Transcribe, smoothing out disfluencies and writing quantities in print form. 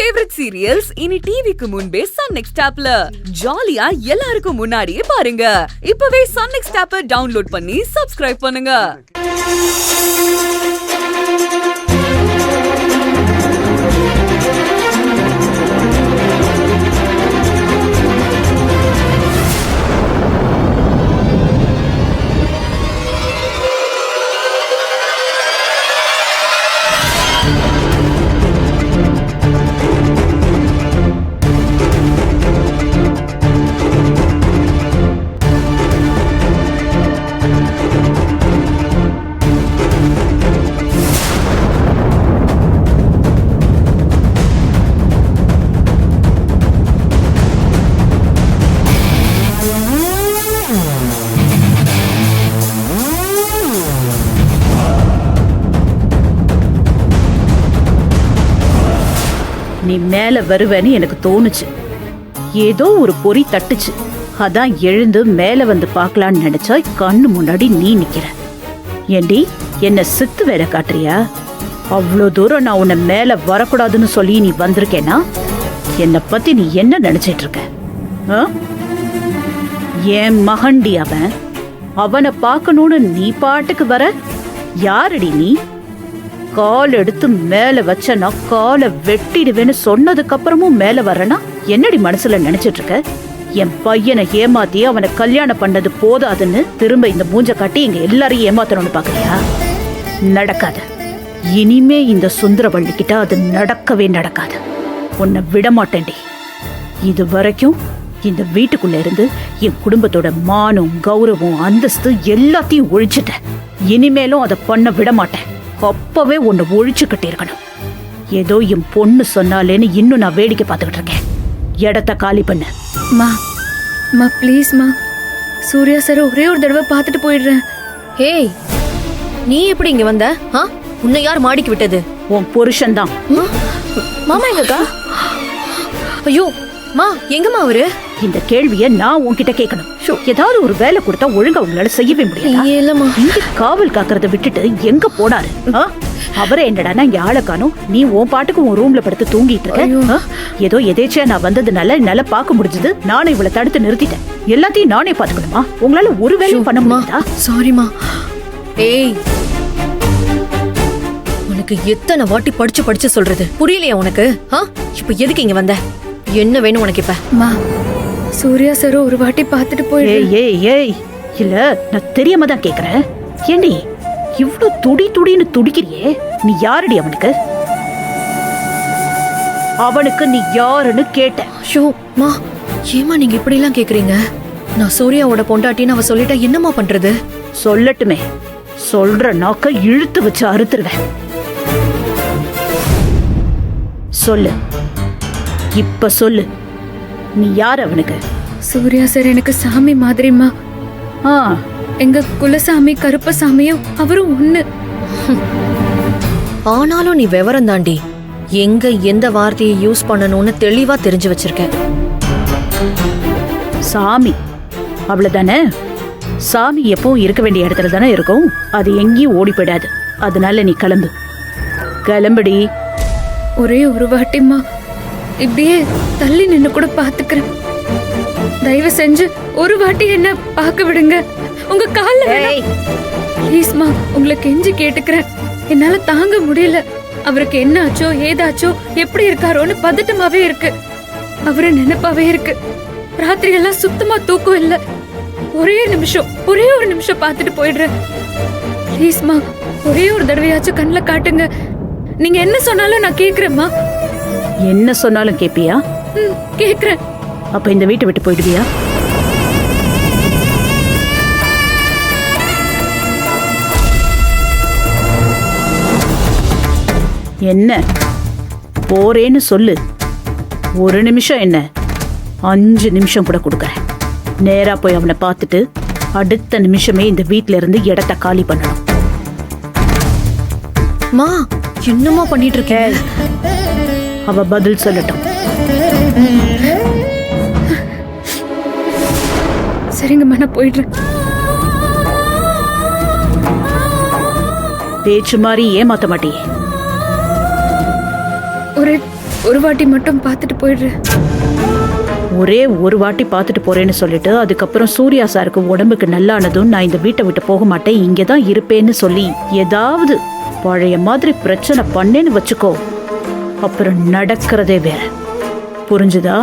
Favourite serials இனி டிவிக்கு முன்பே சன் நெக்ஸ்ட் ஆப்ல ஜாலியா எல்லாருக்கும் முன்னாடியே பாருங்க. இப்பவே சன் நெக்ஸ்ட் ஆப்பை டவுன்லோட் பண்ணி சப்ஸ்கிரைப் பண்ணுங்க. நீ மேல வருவேன்னு எனக்கு தோணுச்சு. ஏதோ ஒரு பொறி தட்டுச்சு. அதான் எழுந்து மேல வந்து பார்க்கலான்னு நினைச்சா கண்ணு முன்னாடி நீ நிக்கிற. ஏண்டி என்ன சித்து வேற காட்டுறியா? அவ்வளோ தூரம் நான் உன்னை மேல வரக்கூடாதுன்னு சொல்லி நீ வந்திருக்கேனா? என்னை பத்தி நீ என்ன நினைச்சிட்டு இருக்க? என் மகன்டி அவன். அவனை பார்க்கணும்னு நீ பாட்டுக்கு வர. யாரடி நீ? கால் எடுத்து மேல வச்சனா காலை வெட்டிடுவேன்னு சொன்னதுக்கு அப்புறமும் மேல வரனா என்னடி மனசுல நினைச்சிட்டு இருக்க? என் பையனை ஏமாத்தி அவனை கல்யாணம் பண்ணது போதாதுன்னு திரும்ப இந்த மூஞ்ச காட்டி எங்க எல்லாரையும் ஏமாத்தணும்னு பாக்குறியா? நடக்காது. இனிமே இந்த சுந்தரவள்ளி கிட்ட அது நடக்கவே நடக்காது. உன்னை விட மாட்டேன்டி. இது வரைக்கும் இந்த வீட்டுக்குள்ள இருந்து என் குடும்பத்தோட மானம், கௌரவம், அந்தஸ்து எல்லாத்தையும் ஒழிச்சிட்டேன். இனிமேலும் அதை பண்ண விட மாட்டேன். அப்பவே உன்னை ஒழிச்சுக்கிட்டே இருக்கணும். ஏதோ என் பொண்ணு சொன்னாலேன்னு இன்னும் நான் வேடிக்கை பார்த்துக்கிட்டு இருக்கேன். இடத்த காலி பண்ண. மா ப்ளீஸ் மா. சூர்யா சார் ஒரே ஒரு தடவை பார்த்துட்டு போயிடுறேன். ஏய், நீ எப்படி இங்க வந்த? உன்னை யார் மாடிக்கு விட்டது? உன் புருஷன் தான். மாமா எங்கக்கா? ஐயோ மா, எங்கம்மா அவரு? இந்த கேள்விய நான் உன்கிட்ட கேட்கணும். ஏதாவது ஒரு வேலை கொடுத்தா ஒழுங்கா உங்களால செய்யவே முடியாது. இங்க காவல் காக்கறத விட்டுட்டு எங்க போனாரு? அவரே என்னடா இங்க ஆளை காணோம். நீ உன் பாட்டுக்கு உன் ரூம்ல படுத்து தூங்கிட்டு இருக்க. ஏதோ எதேச்சியா நான் வந்ததுனால என்னால பார்க்க முடிஞ்சது. நானும் இவளை தடுத்து நிறுத்திட்டேன். எல்லாத்தையும் நானே பாத்துக்கணுமா? உங்களால ஒரு வேலையும் பண்ண முடியாதா? சாரிமா. ஏய், உனக்கு எத்தனை வாட்டி படிச்சு சொல்றது புரியலையா உனக்கு? இப்ப எதுக்கு இங்க வந்த? என்ன வேணும் உனக்கு? இப்ப மா, சூர்யா சார் ஒரு வாட்டி பார்த்துட்டு போயிடு. ஏய், இல்ல நான் தெரியாம தான் கேக்குறேன். ஏண்டி இவ்ளோ துடின்னு துடிக்கிறியே? நீ யாரடி அவனுக்கு? அவனுக்கு நீ யாருன்னு கேட்ட. ஷோ மா, ஏமா நீங்க இப்படி எல்லாம் கேக்குறீங்க? நான் சூர்யாவோட பொண்டாட்டின்னு அவ சொல்லிட்டா என்னமா பண்றது? சொல்லட்டுமே. சொல்ற நாக்க இழுத்து வச்சு அறுத்துருவேன். சொல்லு, இப்ப சொல்லு. நீ யார் அவனுக்கு? சூர்யா சார் எனக்கு சாமி மாதிரிமா. எங்க குலசாமி கருப்பசாமியும் அவரும் ஒண்ணு. ஆனாலும் நீ விவரம் தாண்டி. எங்க எந்த வார்த்தையை யூஸ் பண்ணணும்னு தெளிவா தெரிஞ்சு வச்சிருக்க. சாமி அவ்வளவுதானே? சாமி எப்பவும் இருக்க வேண்டிய இடத்துல தானே இருக்கும். அது எங்கேயும் ஓடி போயிடாது. அதனால நீ கிளம்புடி. ஒரே ஒரு வாட்டிமா, இப்படியே தள்ளி நின்னு கூட பாத்துக்கிறேன். தயவு செஞ்சு ஒரு வாட்டி என்ன பார்க்க விடுங்க. உங்க கால்ல ப்ளீஸ்மா, உங்களை கெஞ்சி கேட்டுக்கிறேன். என்னால தாங்க முடியல. அவருக்கு என்ன ஆச்சோ ஏதாச்சோ எப்படி இருக்காரோன்னு பதட்டமாவே இருக்கு. அவரு நினைப்பாவே இருக்கு. ராத்திரி எல்லாம் சுத்தமா தூக்கம் இல்ல. ஒரே ஒரு நிமிஷம் பார்த்துட்டு போயிடுறேன். ப்ளீஸ்மா, ஒரே ஒரு தடவையாச்சும் கண்ணில் காட்டுங்க. நீங்க என்ன சொன்னாலும் நான் கேக்குறேம்மா. என்ன சொன்னாலும் கேப்பியா? கேக்குறேன். அப்ப இந்த வீட்டை விட்டு போயிடுவியா? என்ன போறேன்னு சொல்லு. ஒரு நிமிஷம் என்ன, 5 நிமிஷம் கூட கொடுக்கறேன். நேரா போய் அவனை பார்த்துட்டு அடுத்த நிமிஷமே இந்த வீட்ல இருந்து இடத்த காலி பண்ணணும். மா, என்னமா பண்ணிட்டு இருக்க? அவ பதில் சொல்லட்டும். சரிங்கம்மா, நான் போயிடுறேன். பேச்சு மாதிரி ஏமாத்த மாட்டியே. ஒரு ஒரு வாட்டி மட்டும் பார்த்துட்டு போயிடுறேன். ஒரே ஒரு வாட்டி பார்த்துட்டு போறேன்னு சொல்லிட்டு அதுக்கப்புறம் சூர்யா சாருக்கு உடம்புக்கு நல்லானதும் நான் இந்த வீட்டை விட்டு போக மாட்டேன், இங்கே தான் இருப்பேன்னு சொல்லி ஏதாவது பழைய மாதிரி பிரச்சனை பண்ணேன்னு வச்சுக்கோ, அப்புறம் நடக்கிறதே வேற. புரிஞ்சுதா?